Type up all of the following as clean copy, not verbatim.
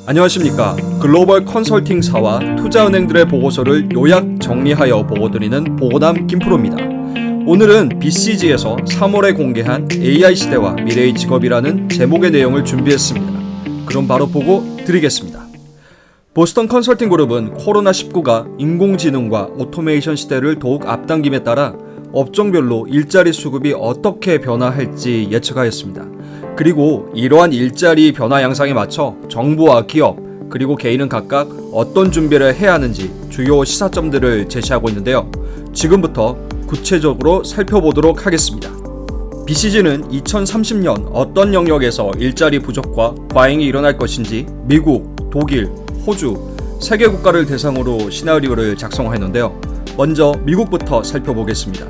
안녕하십니까. 글로벌 컨설팅사와 투자은행들의 보고서를 요약 정리하여 보고드리는 보고남 김프로입니다. 오늘은 BCG에서 3월에 공개한 AI 시대와 미래의 직업이라는 제목의 내용을 준비했습니다. 그럼 바로 보고 드리겠습니다. 보스턴 컨설팅 그룹은 코로나19가 인공지능과 오토메이션 시대를 더욱 앞당김에 따라 업종별로 일자리 수급이 어떻게 변화할지 예측하였습니다. 그리고 이러한 일자리 변화 양상에 맞춰 정부와 기업 그리고 개인은 각각 어떤 준비를 해야 하는지 주요 시사점들을 제시하고 있는데요. 지금부터 구체적으로 살펴보도록 하겠습니다. BCG는 2030년 어떤 영역에서 일자리 부족과 과잉이 일어날 것인지 미국, 독일, 호주, 세계 국가를 대상으로 시나리오를 작성했는데요. 먼저 미국부터 살펴보겠습니다.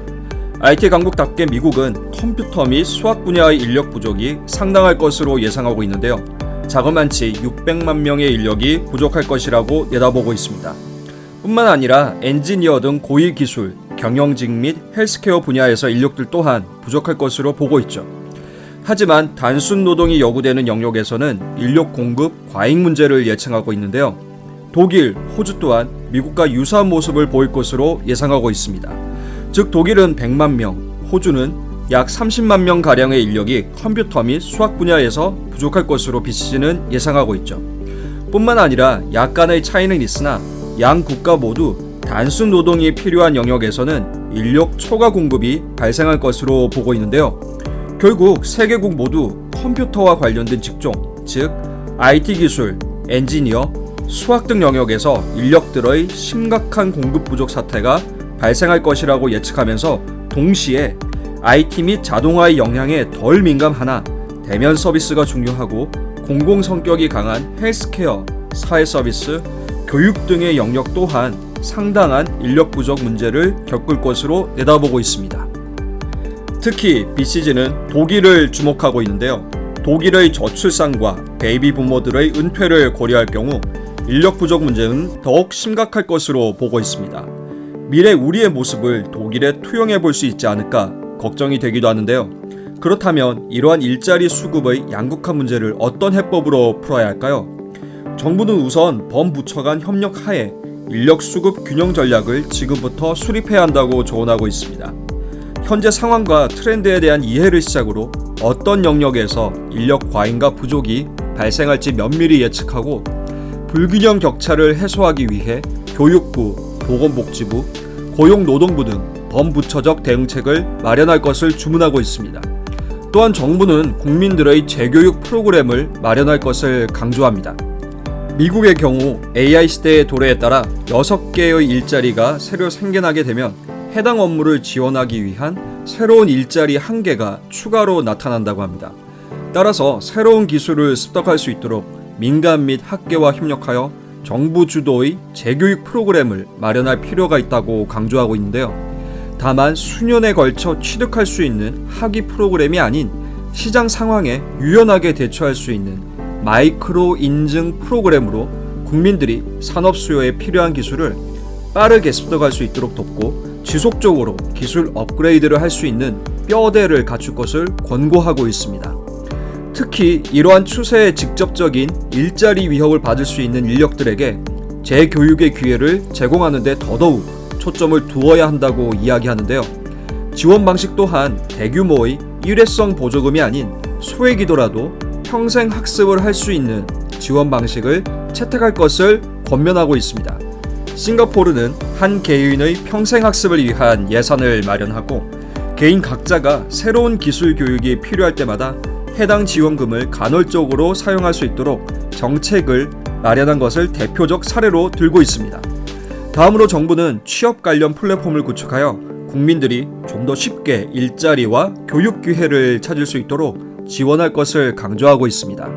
IT 강국답게 미국은 컴퓨터 및 수학 분야의 인력 부족이 상당할 것으로 예상하고 있는데요. 자그만치 600만 명의 인력이 부족할 것이라고 내다보고 있습니다. 뿐만 아니라 엔지니어 등 고위 기술, 경영직 및 헬스케어 분야에서 인력들 또한 부족할 것으로 보고 있죠. 하지만 단순 노동이 요구되는 영역에서는 인력 공급 과잉 문제를 예측하고 있는데요. 독일, 호주 또한 미국과 유사한 모습을 보일 것으로 예상하고 있습니다. 즉 독일은 100만 명, 호주는 약 30만 명 가량의 인력이 컴퓨터 및 수학 분야에서 부족할 것으로 BCG는 예상하고 있죠. 뿐만 아니라 약간의 차이는 있으나 양 국가 모두 단순 노동이 필요한 영역에서는 인력 초과 공급이 발생할 것으로 보고 있는데요. 결국 세 개국 모두 컴퓨터와 관련된 직종, 즉 IT 기술, 엔지니어, 수학 등 영역에서 인력들의 심각한 공급 부족 사태가 발생할 것이라고 예측하면서 동시에 IT 및 자동화의 영향에 덜 민감하나 대면 서비스가 중요하고 공공 성격이 강한 헬스케어, 사회 서비스, 교육 등의 영역 또한 상당한 인력 부족 문제를 겪을 것으로 내다보고 있습니다. 특히 BCG는 독일을 주목하고 있는데요. 독일의 저출산과 베이비 부모들의 은퇴를 고려할 경우 인력 부족 문제는 더욱 심각할 것으로 보고 있습니다. 미래 우리의 모습을 독일에 투영해 볼 수 있지 않을까 걱정이 되기도 하는데요. 그렇다면 이러한 일자리 수급의 양극화 문제를 어떤 해법으로 풀어야 할까요? 정부는 우선 범부처 간 협력 하에 인력 수급 균형 전략을 지금부터 수립해야 한다고 조언하고 있습니다. 현재 상황과 트렌드에 대한 이해를 시작으로 어떤 영역에서 인력 과잉과 부족이 발생할지 면밀히 예측하고 불균형 격차를 해소하기 위해 교육부, 보건복지부, 고용노동부 등 범부처적 대응책을 마련할 것을 주문하고 있습니다. 또한 정부는 국민들의 재교육 프로그램을 마련할 것을 강조합니다. 미국의 경우 AI 시대의 도래에 따라 6개의 일자리가 새로 생겨나게 되면 해당 업무를 지원하기 위한 새로운 일자리 1개가 추가로 나타난다고 합니다. 따라서 새로운 기술을 습득할 수 있도록 민간 및 학계와 협력하여 정부 주도의 재교육 프로그램을 마련할 필요가 있다고 강조하고 있는데요. 다만 수년에 걸쳐 취득할 수 있는 학위 프로그램이 아닌 시장 상황에 유연하게 대처할 수 있는 마이크로 인증 프로그램으로 국민들이 산업 수요에 필요한 기술을 빠르게 습득할 수 있도록 돕고 지속적으로 기술 업그레이드를 할 수 있는 뼈대를 갖출 것을 권고하고 있습니다. 특히 이러한 추세에 직접적인 일자리 위협을 받을 수 있는 인력들에게 재교육의 기회를 제공하는 데 더더욱 초점을 두어야 한다고 이야기하는데요. 지원 방식 또한 대규모의 일회성 보조금이 아닌 소액이더라도 평생 학습을 할 수 있는 지원 방식을 채택할 것을 권면하고 있습니다. 싱가포르는 한 개인의 평생 학습을 위한 예산을 마련하고 개인 각자가 새로운 기술 교육이 필요할 때마다 해당 지원금을 간헐적으로 사용할 수 있도록 정책을 마련한 것을 대표적 사례로 들고 있습니다. 다음으로 정부는 취업 관련 플랫폼을 구축하여 국민들이 좀 더 쉽게 일자리와 교육 기회를 찾을 수 있도록 지원할 것을 강조하고 있습니다.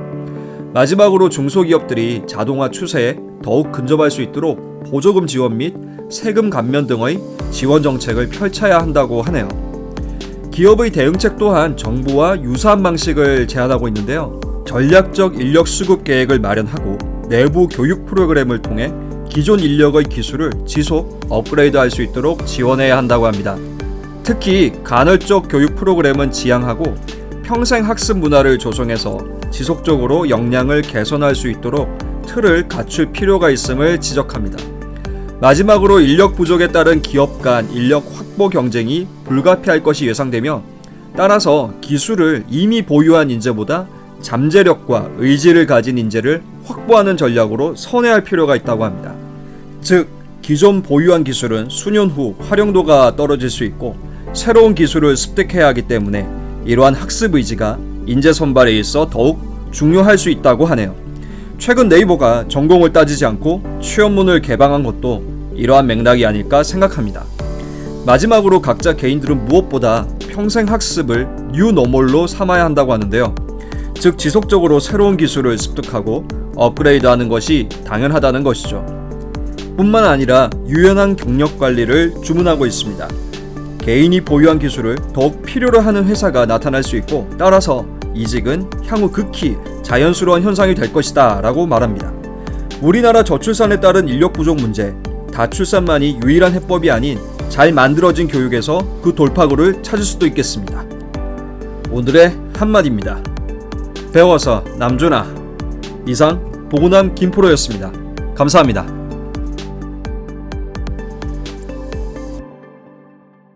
마지막으로 중소기업들이 자동화 추세에 더욱 근접할 수 있도록 보조금 지원 및 세금 감면 등의 지원 정책을 펼쳐야 한다고 하네요. 기업의 대응책 또한 정부와 유사한 방식을 제안하고 있는데요. 전략적 인력 수급 계획을 마련하고 내부 교육 프로그램을 통해 기존 인력의 기술을 지속 업그레이드할 수 있도록 지원해야 한다고 합니다. 특히 간헐적 교육 프로그램은 지향하고 평생 학습 문화를 조성해서 지속적으로 역량을 개선할 수 있도록 틀을 갖출 필요가 있음을 지적합니다. 마지막으로 인력 부족에 따른 기업 간 인력 확보 경쟁이 불가피할 것이 예상되며 따라서 기술을 이미 보유한 인재보다 잠재력과 의지를 가진 인재를 확보하는 전략으로 선회할 필요가 있다고 합니다. 즉, 기존 보유한 기술은 수년 후 활용도가 떨어질 수 있고 새로운 기술을 습득해야 하기 때문에 이러한 학습 의지가 인재 선발에 있어 더욱 중요할 수 있다고 하네요. 최근 네이버가 전공을 따지지 않고 취업문을 개방한 것도 이러한 맥락이 아닐까 생각합니다. 마지막으로 각자 개인들은 무엇보다 평생 학습을 뉴노멀로 삼아야 한다고 하는데요. 즉 지속적으로 새로운 기술을 습득하고 업그레이드하는 것이 당연하다는 것이죠. 뿐만 아니라 유연한 경력 관리를 주문하고 있습니다. 개인이 보유한 기술을 더욱 필요로 하는 회사가 나타날 수 있고 따라서 이직은 향후 극히 자연스러운 현상이 될 것이다 라고 말합니다. 우리나라 저출산에 따른 인력 부족 문제, 다출산만이 유일한 해법이 아닌 잘 만들어진 교육에서 그 돌파구를 찾을 수도 있겠습니다. 오늘의 한마디입니다. 배워서 남주나. 이상 보고남 김프로였습니다. 감사합니다.